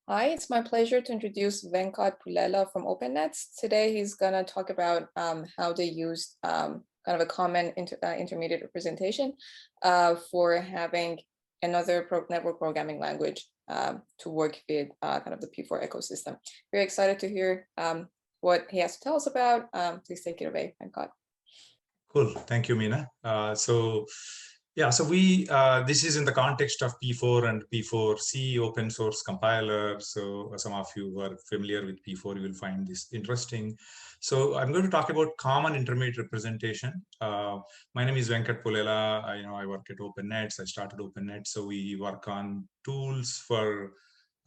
Hi, it's my pleasure to introduce Venkat Pullela from OpenNets. Today, he's going to talk about how they use kind of a common intermediate representation for having another network programming language to work with kind of the P4 ecosystem. Very excited to hear what he has to tell us about. Please take it away, Venkat. Cool. Thank you, Meena. This is in the context of P4 and P4C open source compiler. So some of you who are familiar with P4, you will find this interesting. So I'm going to talk about common intermediate representation. My name is Venkat Pullela. I work at OpenNets. I started OpenNets. So we work on tools for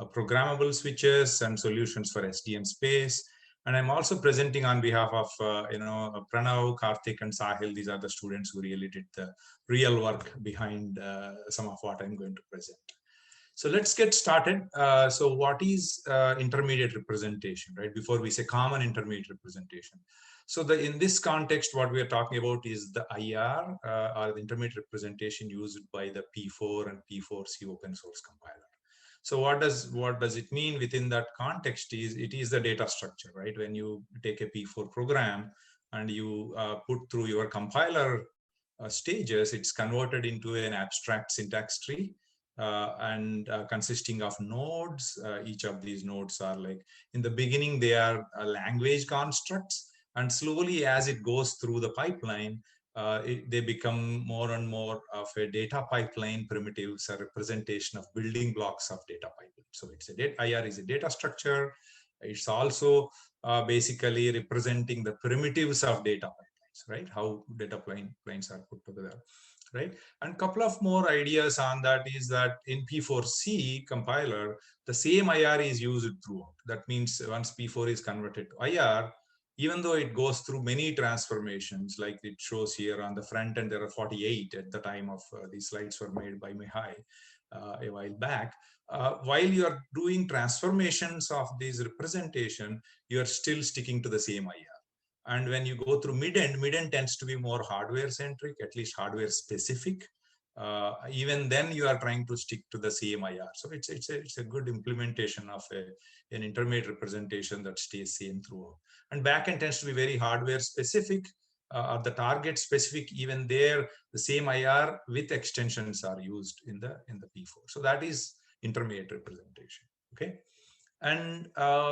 programmable switches and solutions for SDN space. And I'm also presenting on behalf of, Pranav, Karthik, and Sahil. These are the students who really did the real work behind some of what I'm going to present. So let's get started. So what is intermediate representation, right? Before we say common intermediate representation. So in this context, what we are talking about is the IR or the intermediate representation used by the P4 and P4C open source compiler. So what does it mean within that context is it is the data structure, right? When you take a P4 program and you put through your compiler stages, it's converted into an abstract syntax tree and consisting of nodes. Each of these nodes are like, in the beginning, they are language constructs. And slowly as it goes through the pipeline, they become more and more of a data pipeline primitives, a representation of building blocks of data pipeline. So it's IR is a data structure. It's also basically representing the primitives of data pipelines, right? How data pipelines are put together, right? And a couple of more ideas on that is that in P4C compiler, the same IR is used throughout. That means once P4 is converted to IR, even though it goes through many transformations, like it shows here on the front end, there are 48 at the time of these slides were made by Mihai a while back. While you are doing transformations of these representation, you are still sticking to the same IR. And when you go through mid-end tends to be more hardware centric, at least hardware specific. Even then you are trying to stick to the same IR. So it's a good implementation of an intermediate representation that stays same throughout. And backend tends to be very hardware specific or the target specific. Even there, the same IR with extensions are used in the P4. So that is intermediate representation. Okay. And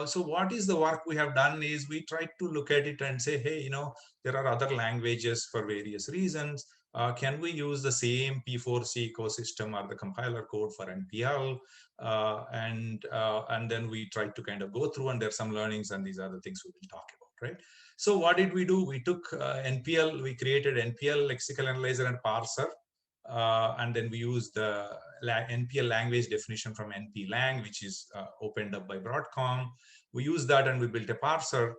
so what is the work we have done is we tried to look at it and say, hey, there are other languages for various reasons. Can we use the same P4C ecosystem or the compiler code for NPL? And then we tried to kind of go through, and there's some learnings, and these are the things we will talk about, right? So what did we do? We took NPL, we created NPL lexical analyzer and parser. And then we use the NPL language definition from NPLang, which is opened up by Broadcom. We use that and we built a parser.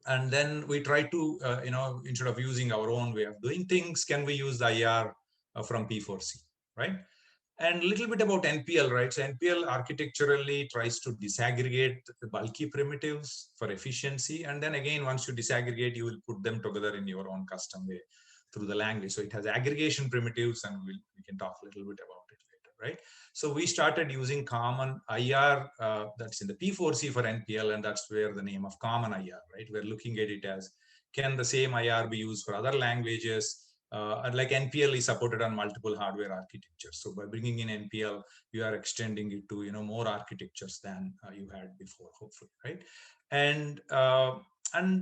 And then we try to, instead of using our own way of doing things, can we use the IR from P4C, right? And a little bit about NPL, right? So NPL architecturally tries to disaggregate the bulky primitives for efficiency. And then again, once you disaggregate, you will put them together in your own custom way through the language. So it has aggregation primitives, and we can talk a little bit about it later, right? So we started using common IR that's in the P4C for NPL, and that's where the name of common IR, right? We're looking at it as, can the same IR be used for other languages? And like NPL is supported on multiple hardware architectures. So by bringing in NPL, you are extending it to more architectures than you had before, hopefully, right? And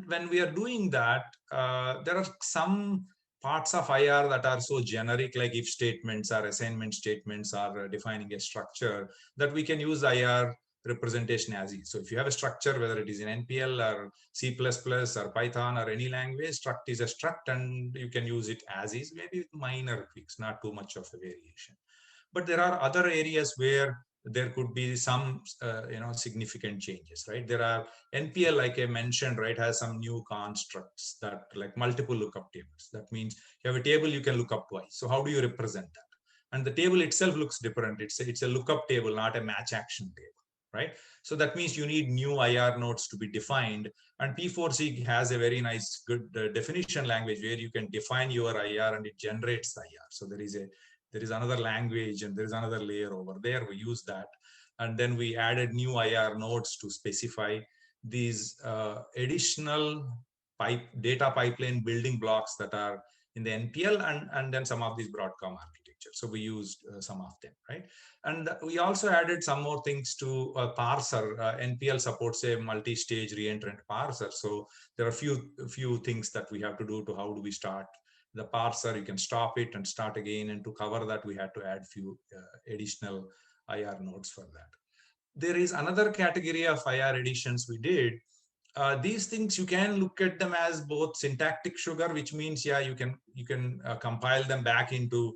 when we are doing that, there are some parts of IR that are so generic, like if statements or assignment statements are defining a structure, that we can use IR representation as is. So if you have a structure, whether it is in NPL or C++ or Python or any language, struct is a struct, and you can use it as is, maybe with minor tweaks, not too much of a variation. But there are other areas where there could be some significant changes, right? There are NPL, like I mentioned, right, has some new constructs that like multiple lookup tables. That means you have a table you can look up twice. So how do you represent that? And the table itself looks different. It's a lookup table, not a match action table, right? So that means you need new IR nodes to be defined. And P4C has a very nice, good definition language where you can define your IR and it generates the IR. So there is another language and there is another layer over there. We use that. and then we added new IR nodes to specify these additional data pipeline building blocks that are in the NPL, and then some of these Broadcom architecture. So we used some of them, right? And we also added some more things to parser. NPL supports a multi-stage reentrant parser. So there are a few things that we have to do to how do we start the parser. You can stop it and start again. And to cover that, we had to add few additional IR nodes for that. There is another category of IR additions we did. These things you can look at them as both syntactic sugar, which means yeah, you can compile them back into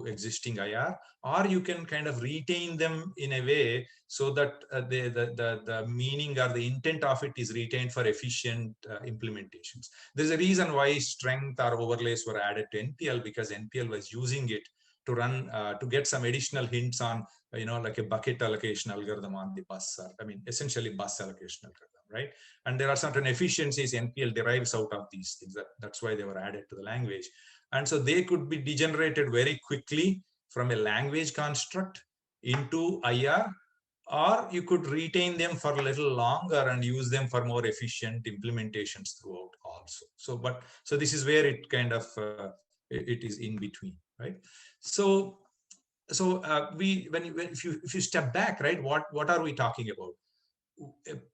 existing IR, or you can kind of retain them in a way so that the meaning or the intent of it is retained for efficient implementations. There's a reason why strength or overlays were added to NPL, because NPL was using it to run to get some additional hints on like a bucket allocation algorithm on the bus, or, I mean essentially bus allocation algorithm, right? And there are certain efficiencies NPL derives out of these things. That's why they were added to the language. And so they could be degenerated very quickly from a language construct into IR, or you could retain them for a little longer and use them for more efficient implementations throughout also. So this is where it kind of it is in between, right? So if you step back, right, what are we talking about?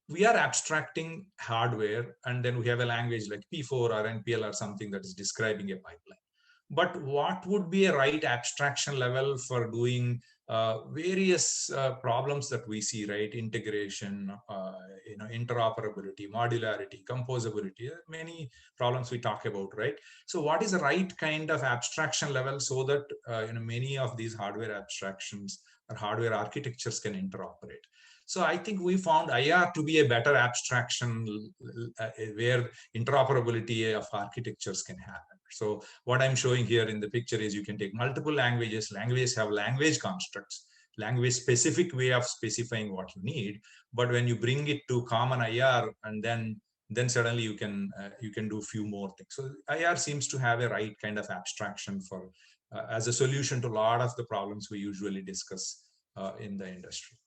We are abstracting hardware, and then we have a language like P4 or NPL or something that is describing a pipeline. But what would be a right abstraction level for doing various problems that we see, right? Integration, interoperability, modularity, composability, many problems we talk about, right? So what is the right kind of abstraction level so that many of these hardware abstractions or hardware architectures can interoperate? So I think we found IR to be a better abstraction where interoperability of architectures can happen. So what I'm showing here in the picture is you can take multiple languages. Languages have language constructs, language specific way of specifying what you need. But when you bring it to common IR, and then suddenly you can do a few more things. So IR seems to have a right kind of abstraction for as a solution to a lot of the problems we usually discuss in the industry.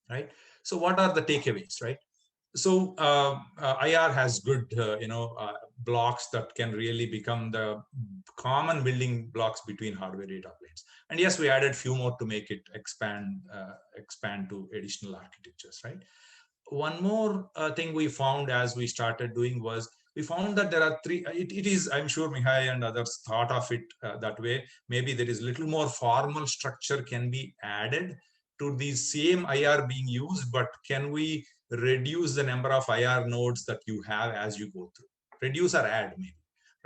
Right. So what are the takeaways, right? So IR has good, blocks that can really become the common building blocks between hardware data planes. And yes, we added few more to make it expand to additional architectures, right? One more thing we found as we started doing was we found that there are three. It is, I'm sure Mihai and others thought of it that way. Maybe there is little more formal structure can be added to the same IR being used, but can we reduce the number of IR nodes that you have as you go through? Reduce or add maybe,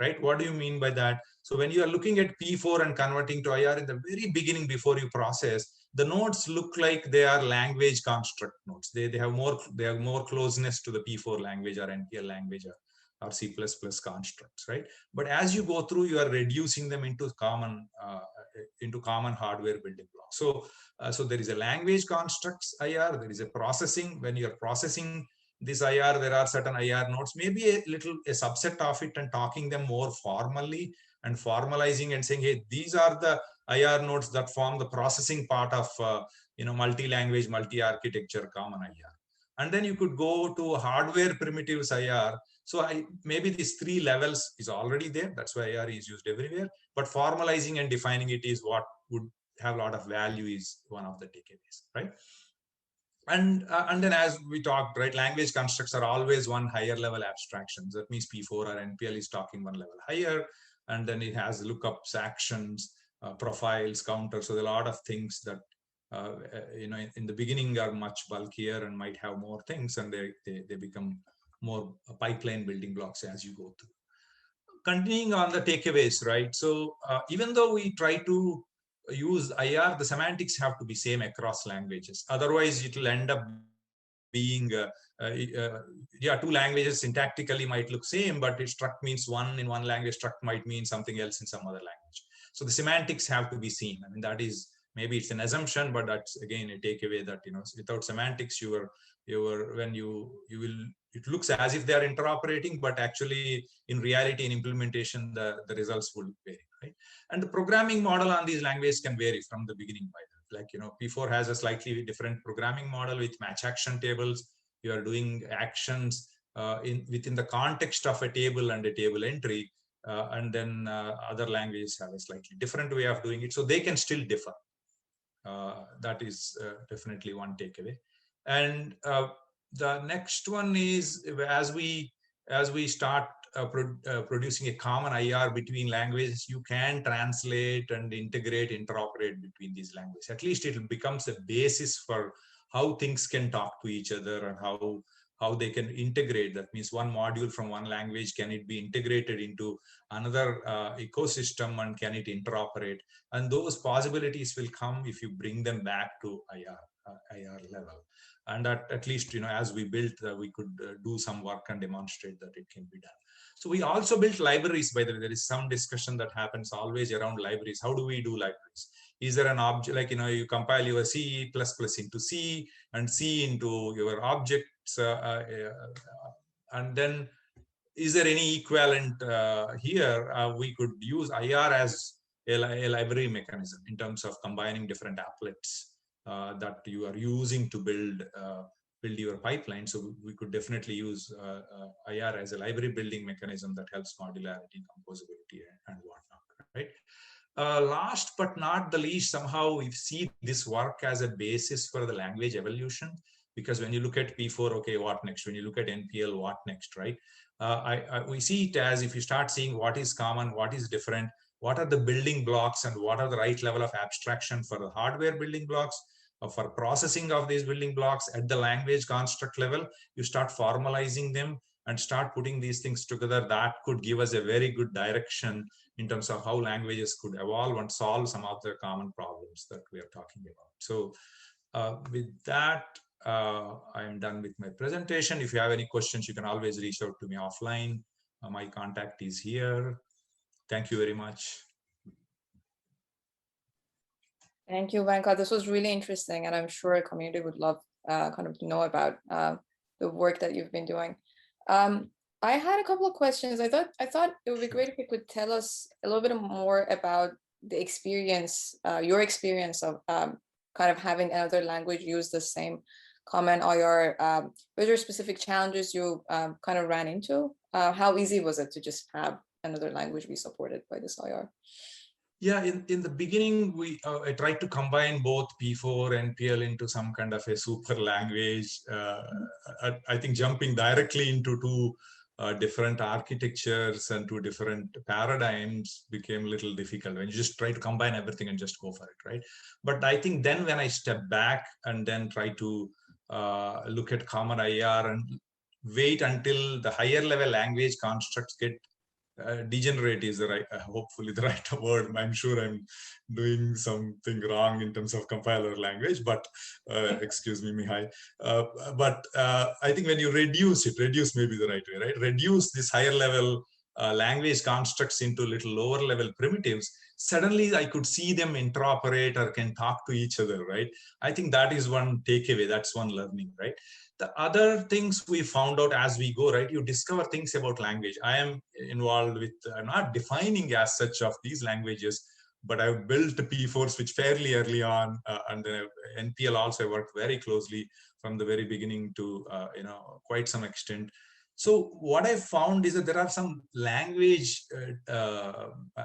right? What do you mean by that? So when you are looking at P4 and converting to IR in the very beginning before you process, the nodes look like they are language construct nodes. They have more closeness to the P4 language or NPL language or C++ constructs, right? But as you go through, you are reducing them into common hardware building blocks. So there is a language constructs IR, there is a processing. When you are processing this IR, there are certain IR nodes, maybe a subset of it, and talking them more formally and formalizing and saying, hey, these are the IR nodes that form the processing part of multi-language, multi-architecture common IR. And then you could go to hardware primitives IR. So maybe these three levels is already there. That's why IR is used everywhere. But formalizing and defining it is what would have a lot of value, is one of the takeaways, right? And then as we talked, right, language constructs are always one higher level abstractions. That means P4 or NPL is talking one level higher, and then it has lookups, actions, profiles, counters. So there are a lot of things that in the beginning are much bulkier and might have more things, and they become more pipeline building blocks as you go through. Continuing on the takeaways, right? So even though we try to use IR, the semantics have to be same across languages. Otherwise, it will end up being, two languages syntactically might look same, but it struct means one in one language, struct might mean something else in some other language. So the semantics have to be seen. I mean, that is, maybe it's an assumption, but that's again a takeaway that, without semantics, it looks as if they are interoperating, but actually in reality, in implementation, the results will vary, right? And the programming model on these languages can vary from the beginning, by the way. like, P4 has a slightly different programming model with match action tables. You are doing actions within the context of a table and a table entry. And then other languages have a slightly different way of doing it. So they can still differ. That is definitely one takeaway. And the next one is as we start producing a common IR between languages, you can translate and integrate, interoperate between these languages. At least it becomes a basis for how things can talk to each other and how they can integrate. That means one module from one language, can it be integrated into another ecosystem, and can it interoperate? And those possibilities will come if you bring them back to IR level. And at least, as we built, we could do some work and demonstrate that it can be done. So we also built libraries. By the way, there is some discussion that happens always around libraries. How do we do libraries? Is there an object, like, you compile your C++ into C and C into your objects, and then is there any equivalent here? We could use IR as a library mechanism in terms of combining different applets that you are using to build your pipeline. So we could definitely use IR as a library building mechanism that helps modularity, composability, and whatnot, right? Last but not the least, somehow we see this work as a basis for the language evolution, because when you look at P4, okay, what next? When you look at NPL, what next, right? We see it as, if you start seeing what is common, what is different, what are the building blocks, and what are the right level of abstraction for the hardware building blocks, for processing of these building blocks at the language construct level, you start formalizing them and start putting these things together. That could give us a very good direction in terms of how languages could evolve and solve some of the common problems that we are talking about. So with that, I'm done with my presentation. If you have any questions, you can always reach out to me offline. My contact is here. Thank you very much. Thank you, Venkat. This was really interesting, and I'm sure a community would love kind of to know about the work that you've been doing. I had a couple of questions. I thought it would be great if you could tell us a little bit more about the experience, your experience of kind of having another language use the same common IR. Were there specific challenges you kind of ran into? How easy was it to just have another language be supported by this IR? Yeah, in the beginning, I tried to combine both P4 and PL into some kind of a super language. I think jumping directly into two different architectures and two different paradigms became a little difficult when you just try to combine everything and just go for it, right? But I think then when I step back and then try to look at common IR and wait until the higher level language constructs get degenerate is the right, hopefully the right word. I'm sure I'm doing something wrong in terms of compiler language, but excuse me, Mihai. But I think when you reduce may be the right way, right? Reduce this higher level language constructs into little lower level primitives, suddenly I could see them interoperate or can talk to each other, right? I think that is one takeaway, that's one learning, right? The other things we found out as we go, right? You discover things about language. I am involved with, I'm not defining as such of these languages, but I've built P4 which fairly early on, and then NPL also I worked very closely from the very beginning to, quite some extent. So what I found is that there are some language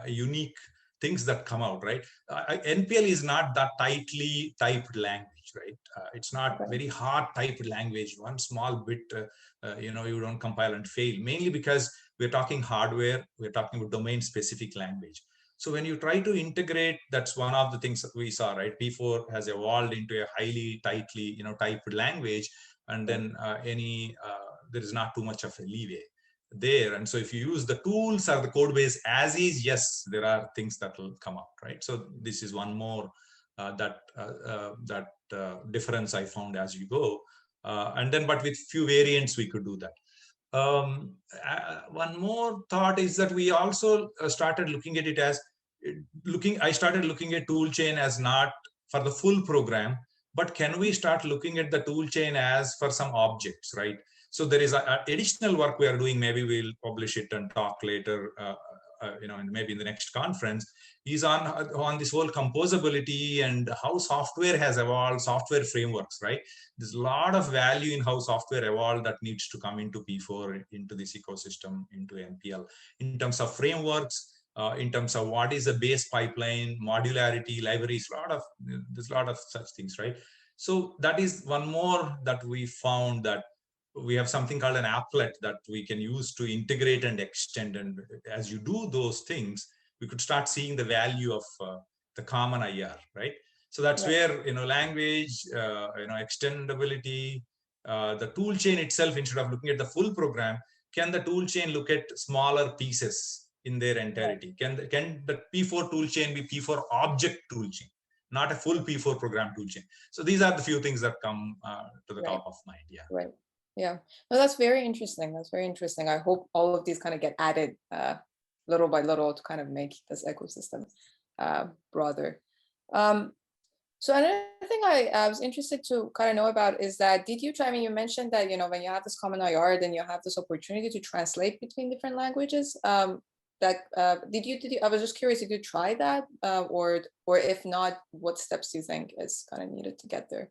unique things that come out, right? NPL is not that tightly typed language, right? It's not very hard typed language. One small bit, you don't compile and fail, mainly because we're talking hardware, we're talking about domain specific language. So when you try to integrate, that's one of the things that we saw, right? P4 has evolved into a highly tightly, typed language, and then there is not too much of a leeway there. And so if you use the tools or the code base as is, yes, there are things that will come out, right? So this is one more that difference I found as you go. And then, but with few variants, we could do that. One more thought is that we also started looking at it as I started looking at toolchain as not for the full program, but can we start looking at the toolchain as for some objects, right? So there is additional work we are doing. Maybe we'll publish it and talk later and maybe in the next conference, is on this whole composability and how software has evolved, software frameworks, right? There's a lot of value in how software evolved that needs to come into P4, into this ecosystem, into NPL, in terms of frameworks, in terms of what is the base pipeline, modularity, libraries, there's a lot of such things, right? So that is one more that we found, that we have something called an applet that we can use to integrate and extend. And as you do those things, we could start seeing the value of the common IR, right? So that's where, language, extendability, the tool chain itself, instead of looking at the full program, can the tool chain look at smaller pieces in their entirety? Can the P4 tool chain be P4 object tool chain, not a full P4 program tool chain? So these are the few things that come to the top of mind. Yeah. Right. Yeah. No, that's very interesting. That's very interesting. I hope all of these kind of get added little by little to kind of make this ecosystem broader. So another thing I was interested to kind of know about is that, did you try, I mean, you mentioned that, when you have this common IR, then you have this opportunity to translate between different languages. Did you, I was just curious, did you try that? Or if not, what steps do you think is kind of needed to get there?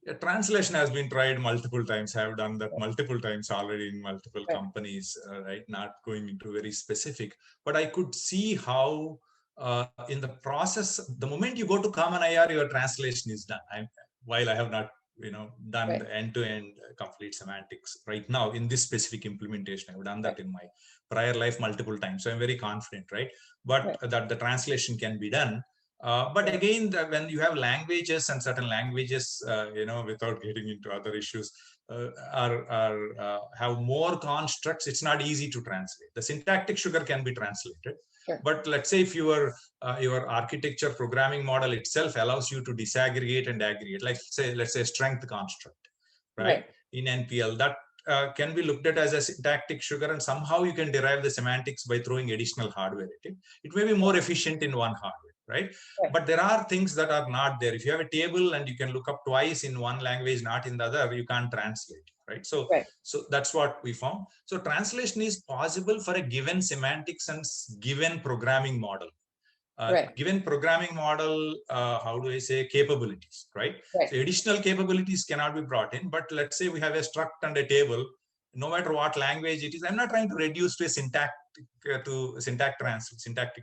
Yeah, translation has been tried multiple times. I have done that multiple times already in multiple companies, right? Not going into very specific, but I could see how in the process, the moment you go to common IR, your translation is done. While I have not, done the end-to-end complete semantics right now in this specific implementation, I've done that in my prior life multiple times. So I'm very confident, right? But that the translation can be done. But again, when you have languages, and certain languages, without getting into other issues, have more constructs, it's not easy to translate. The syntactic sugar can be translated. But let's say if your architecture programming model itself allows you to disaggregate and aggregate, like let's say strength construct, right? In NPL, that can be looked at as a syntactic sugar, and somehow you can derive the semantics by throwing additional hardware at it. It may be more efficient in one hardware, right? But there are things that are not there. If you have a table and you can look up twice in one language, not in the other, you can't translate, right? So that's what we found. So translation is possible for a given semantics and given programming model. Given programming model, how do I say, capabilities, right? So additional capabilities cannot be brought in, but let's say we have a struct and a table, no matter what language it is. I'm not trying to reduce to a syntactic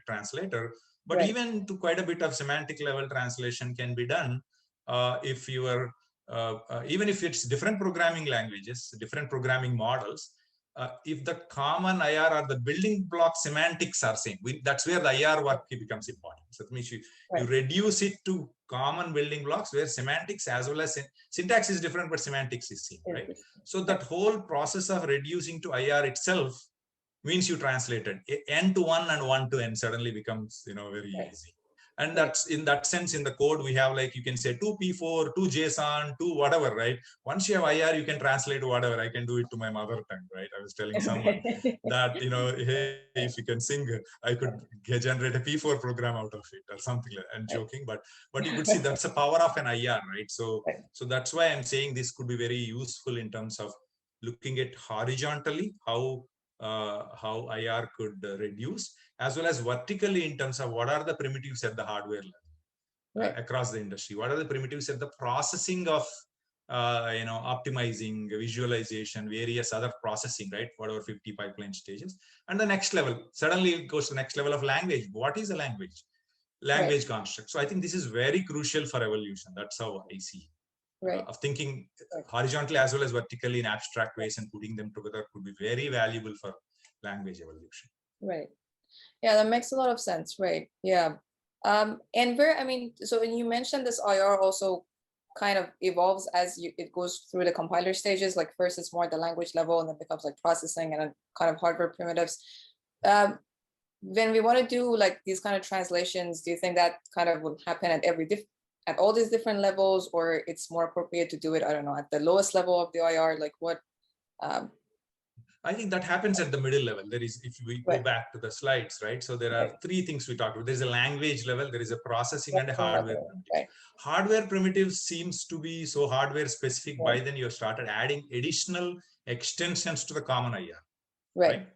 translator, but even to quite a bit of semantic level translation can be done if you are, even if it's different programming languages, different programming models. If the common IR or the building block semantics are same, that's where the IR work becomes important. So that means you reduce it to common building blocks where semantics as well as syntax is different, but semantics is same, right? So that whole process of reducing to IR itself means you translated N to 1 and 1 to N suddenly becomes, very easy. And that's in that sense, in the code, we have, like, you can say 2P4, 2 JSON, 2 whatever, right? Once you have IR, you can translate whatever. I can do it to my mother tongue, right? I was telling someone that, hey, if you can sing, I could generate a P4 program out of it or something like that. I'm joking, but you could see that's the power of an IR, right? So that's why I'm saying this could be very useful in terms of looking at horizontally how IR could reduce, as well as vertically in terms of what are the primitives at the hardware level across the industry. What are the primitives at the processing of, optimizing, visualization, various other processing, right? Whatever 50 pipeline stages. And the next level, suddenly it goes to the next level of language. What is a language? Language construct. So I think this is very crucial for evolution. That's how I see of thinking horizontally as well as vertically in abstract ways, and putting them together could be very valuable for language evolution. Right. Yeah, that makes a lot of sense. Right. Yeah. And so you mentioned this IR also kind of evolves as it goes through the compiler stages. Like first it's more at the language level, and then becomes like processing and then kind of hardware primitives. When we want to do like these kind of translations, do you think that kind of will happen at all these different levels, or it's more appropriate to do it, I don't know, at the lowest level of the IR? Like what? I think that happens at the middle level. There is, if we go back to the slides, right? So there are three things we talked about. There's a language level, there is a processing, and a hardware primitive. Hardware primitives seems to be so hardware specific. By then you have started adding additional extensions to the common IR, right?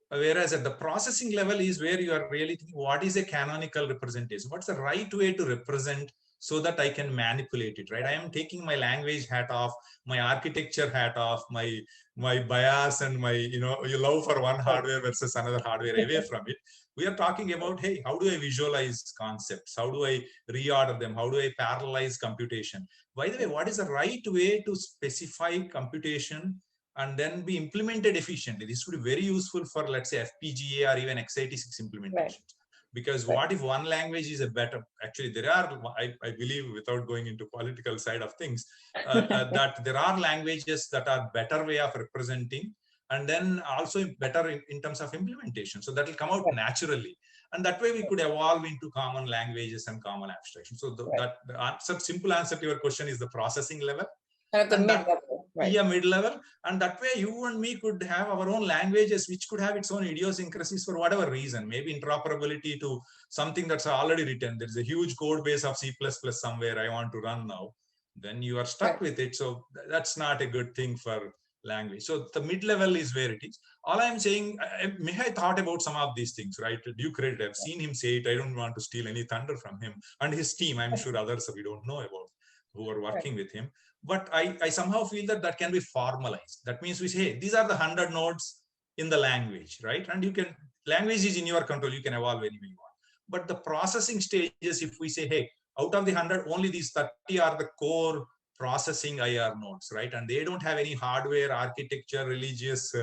Whereas at the processing level is where you are really thinking, what is a canonical representation? What's the right way to represent so that I can manipulate it, right? I am taking my language hat off, my architecture hat off, my bias and my, you love for one hardware versus another hardware away from it. We are talking about, hey, how do I visualize concepts? How do I reorder them? How do I parallelize computation? By the way, what is the right way to specify computation and then be implemented efficiently? This would be very useful for, let's say, FPGA or even x86 implementations. Because what if one language is a better, actually there are, I believe, without going into political side of things, that there are languages that are better way of representing, and then also better in terms of implementation. So that will come out naturally. And that way we could evolve into common languages and common abstractions. So the simple answer to your question is the processing level. Kind of the mid-level, right? Yeah, mid-level. And that way you and me could have our own languages, which could have its own idiosyncrasies for whatever reason, maybe interoperability to something that's already written. There's a huge code base of C++ somewhere I want to run now. Then you are stuck with it. So that's not a good thing for language. So the mid-level is where it is. All I'm saying, Mihai thought about some of these things, right? Due credit, I've seen him say it. I don't want to steal any thunder from him and his team. I'm sure others we don't know about who are working with him. But I somehow feel that can be formalized. That means we say, hey, these are the 100 nodes in the language, right? And you can, language is in your control. You can evolve any way you want. But the processing stages, if we say, hey, out of the 100, only these 30 are the core processing IR nodes, right? And they don't have any hardware, architecture, religious,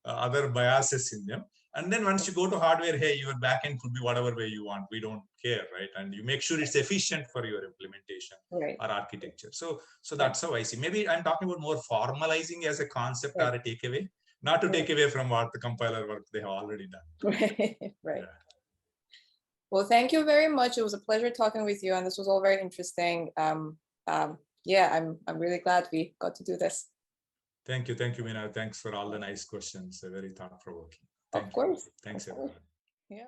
other biases in them. And then once you go to hardware, hey, your backend could be whatever way you want. We don't care, right? And you make sure it's efficient for your implementation or architecture. So that's how I see. Maybe I'm talking about more formalizing as a concept or a takeaway, not to take away from what the compiler work they have already done. Right. Yeah. Well, thank you very much. It was a pleasure talking with you, and this was all very interesting. Yeah, I'm really glad we got to do this. Thank you, Meena. Thanks for all the nice questions. Very thought-provoking. Of course. Thanks, everyone. Yeah.